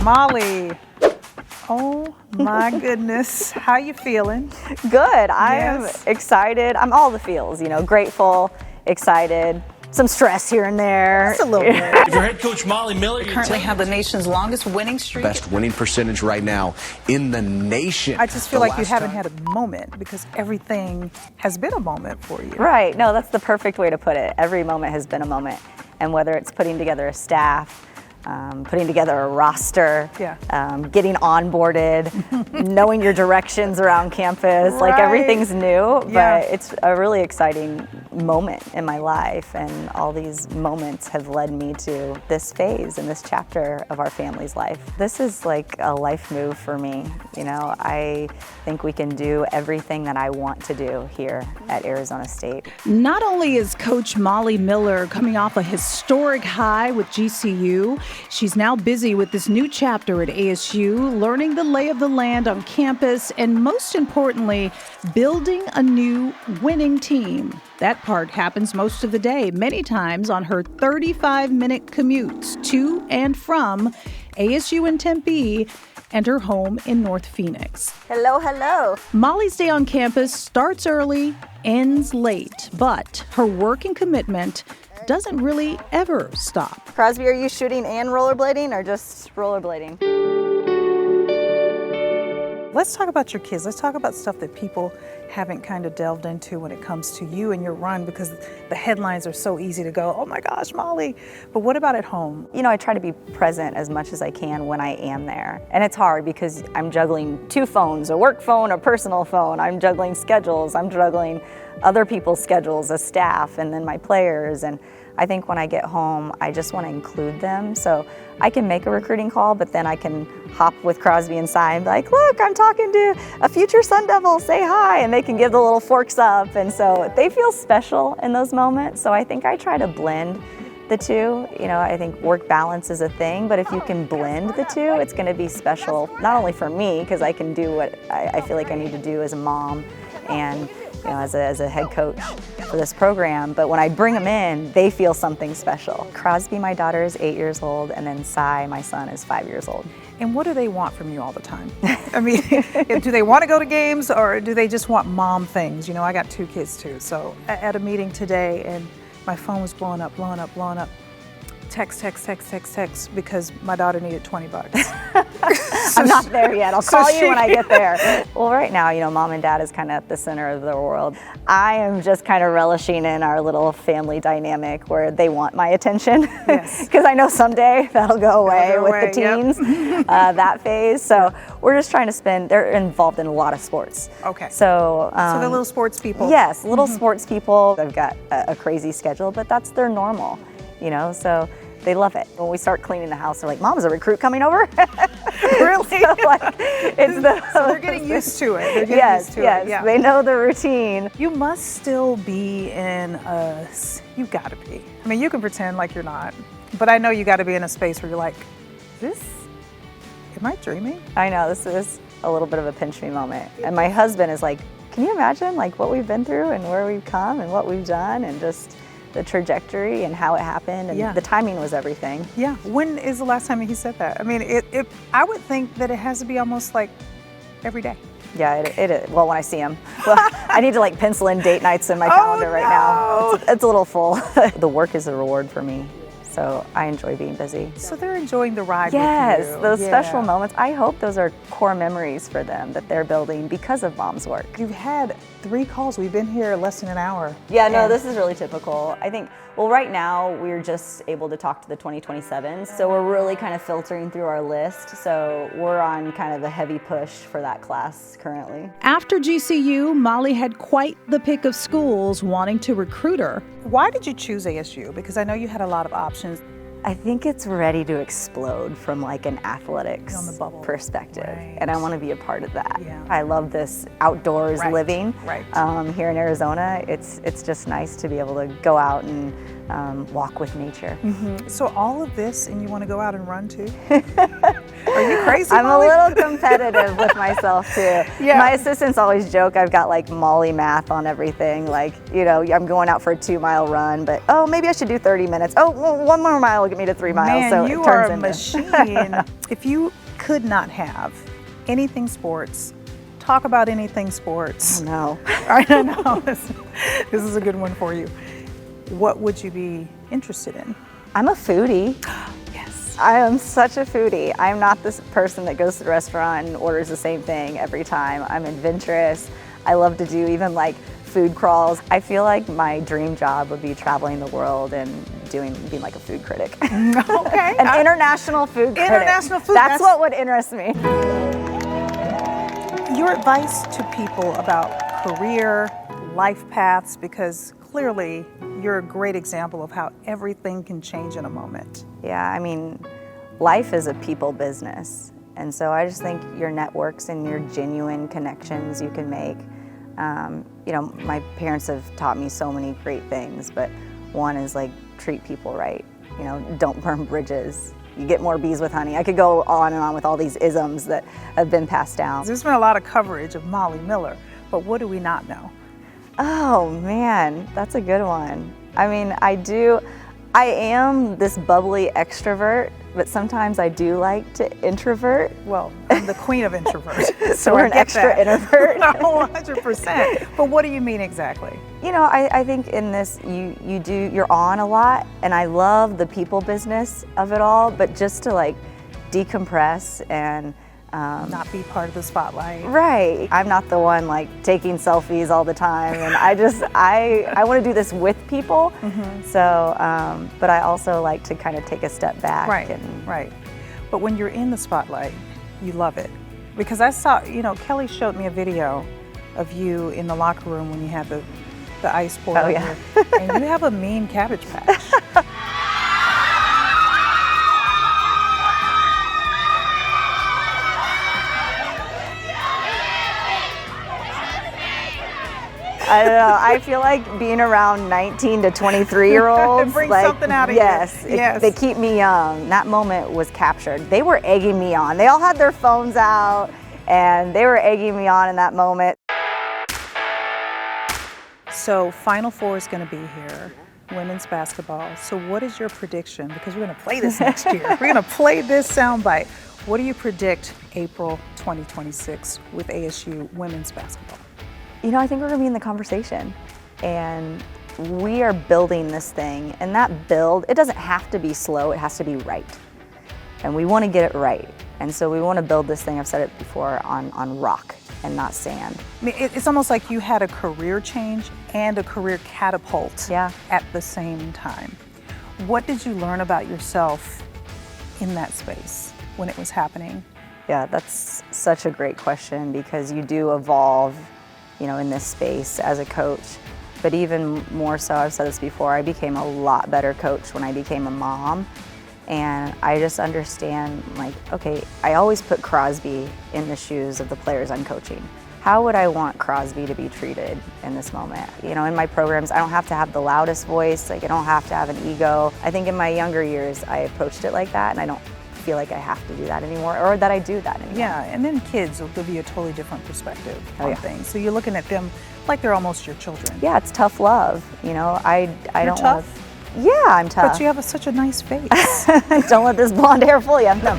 Molly, oh my goodness, how you feeling? Good. I am Yes. excited. I'm all the feels, grateful, excited, some stress here and there. Just a little bit. Your head coach Molly Miller, you Currently have the nation's longest winning streak. Best winning percentage right now in the nation. I just feel The like you last haven't time- had a moment because everything has been a moment for you. Right. No, that's the perfect way to put it. Every moment has been a moment. And whether it's putting together a staff, putting together a roster, Yeah. getting onboarded, knowing your directions around campus, like Right. everything's new, Yeah. but it's a really exciting moment in my life, and all these moments have led me to this phase and this chapter of our family's life. This is like a life move for me. I think we can do everything that I want to do here at Arizona State. Not only is Coach Molly Miller coming off a historic high with GCU, she's now busy with this new chapter at ASU, learning the lay of the land on campus, and most importantly, building a new winning team. That part happens most of the day, many times on her 35-minute commutes to and from ASU in Tempe and her home in North Phoenix. Hello, hello. Molly's day on campus starts early, ends late, but her work and commitment doesn't really ever stop. Crosby, are you shooting and rollerblading or just rollerblading? Let's talk about your kids. Let's talk about stuff that people haven't kind of delved into when it comes to you and your run, because the headlines are so easy to go, oh my gosh, Molly. But what about at home? I try to be present as much as I can when I am there. And it's hard because I'm juggling two phones, a work phone, a personal phone. I'm juggling schedules. I'm juggling other people's schedules as staff and then my players. And I think when I get home, I just want to include them. So I can make a recruiting call, but then I can hop with Crosby and Cy and be like, look, I'm talking to a future Sun Devil, say hi. And they can give the little forks up. And so they feel special in those moments. So I think I try to blend the two. I think work balance is a thing, but if you can blend the two, it's going to be special, not only for me, because I can do what I feel like I need to do as a mom and as a head coach for this program, but when I bring them in, they feel something special. Crosby, my daughter, is 8 years old, and then Cy, my son, is 5 years old. And what do they want from you all the time? I mean, do they want to go to games, or do they just want mom things? I got two kids too. So at a meeting today, and my phone was blowing up. Text, because my daughter needed $20. I'm not there yet. I'll call you when I get there. Well, right now, mom and dad is kind of at the center of the world. I am just kind of relishing in our little family dynamic where they want my attention. Yes. Because I know someday that'll go away That'll go with the away, teens, that phase. So we're just trying to they're involved in a lot of sports. Okay. So they're little sports people. Yes, little sports people. They've got a crazy schedule, but that's their normal, so they love it. When we start cleaning the house, they're like, Mom, is a recruit coming over? Really? So, so they're getting used to it. They're getting yes, used to yes, it. Yeah. they know the routine. You must still be in you gotta be. I mean, you can pretend like you're not, but I know you gotta be in a space where you're like, am I dreaming? I know, this is a little bit of a pinch me moment. And my husband is like, can you imagine what we've been through and where we've come and what we've done and just the trajectory and how it happened, and the timing was everything. Yeah. When is the last time he said that? I mean, I would think that it has to be almost like every day. Yeah, it is. Well, when I see him. Well, I need to pencil in date nights in my calendar right now. It's a little full. The work is a reward for me. So I enjoy being busy. So they're enjoying the ride yes, with you. Those special moments. I hope those are core memories for them that they're building because of Mom's work. You've had 3 calls. We've been here less than an hour. Yeah, no, this is really typical. I think, right now we're just able to talk to the 2027s. So we're really kind of filtering through our list. So we're on kind of a heavy push for that class currently. After GCU, Molly had quite the pick of schools wanting to recruit her. Why did you choose ASU? Because I know you had a lot of options. I think it's ready to explode from an athletics On the bubble. perspective, Right. and I want to be a part of that. Yeah. I love this outdoors living. Right. Here in Arizona, it's just nice to be able to go out and walk with nature. So all of this, and you want to go out and run too? Or Are you crazy, I'm Molly? a little competitive with myself too. Yeah. My assistants always joke I've got like Molly math on everything. Like, you know, I'm going out for a 2-mile run, but oh, maybe I should do 30 minutes. Oh, well, 1 more mile will get me to 3 miles. Man, so you it are turns a into machine. If you could not have anything sports, talk about anything sports. No. All right, I know. This is a good one for you. What would you be interested in? I'm a foodie. Yes. I am such a foodie. I'm not this person that goes to the restaurant and orders the same thing every time. I'm adventurous. I love to do even like food crawls. I feel like my dream job would be traveling the world and being like a food critic. Okay. An international food critic. International food, That's what would interest me. Your advice to people about career, life paths, because clearly you're a great example of how everything can change in a moment. Yeah, I mean, life is a people business. And so I just think your networks and your genuine connections you can make. You know, my parents have taught me so many great things, but one is like treat people right. You know, don't burn bridges. You get more bees with honey. I could go on and on with all these isms that have been passed down. There's been a lot of coverage of Molly Miller, but what do we not know? Oh man, that's a good one. I mean, I am this bubbly extrovert, but sometimes I do like to introvert. Well, I'm the queen of introverts. So we're I an get extra that. introvert. Oh, 100%. But what do you mean exactly? You know, I think in this, you're on a lot, and I love the people business of it all, but just to like decompress and Not be part of the spotlight. right. I'm not the one like taking selfies all the time, and I want to do this with people. So, but I also like to kind of take a step back. Right. But when you're in the spotlight, you love it. Because I saw, you know, Kelly showed me a video of you in the locker room when you had the ice poured Oh, on yeah. you, and you have a mean Cabbage Patch. I don't know. I feel like being around 19 to 23-year-olds. It brings like, something out of you. yes, Yes. they keep me young. That moment was captured. They were egging me on. They all had their phones out, and they were egging me on in that moment. So Final Four is going to be here, women's basketball. So what is your prediction? Because we're going to play this next year. We're going to play this soundbite. What do you predict April 2026 with ASU women's basketball? You know, I think we're going to be in the conversation, and we are building this thing, and that build, it doesn't have to be slow, it has to be right. And we want to get it right. And so we want to build this thing, I've said it before, on rock and not sand. I mean, it's almost like you had a career change and a career catapult at the same time. What did you learn about yourself in that space when it was happening? Yeah, that's such a great question, because you do evolve, you know, in this space as a coach. But even more so, I've said this before, I became a lot better coach when I became a mom. And I just understand, like, okay, I always put Crosby in the shoes of the players I'm coaching. How would I want Crosby to be treated in this moment? You know, in my programs, I don't have to have the loudest voice, like I don't have to have an ego. I think in my younger years, I approached it like that, and I don't feel like I have to do that anymore, or that I do that anymore. Yeah, and then kids will give you a totally different perspective on things. So you're looking at them like they're almost your children. Yeah, it's tough love. You know, I You're don't tough? Yeah, I'm tough. But you have such a nice face. Don't let this blonde hair fool you. No.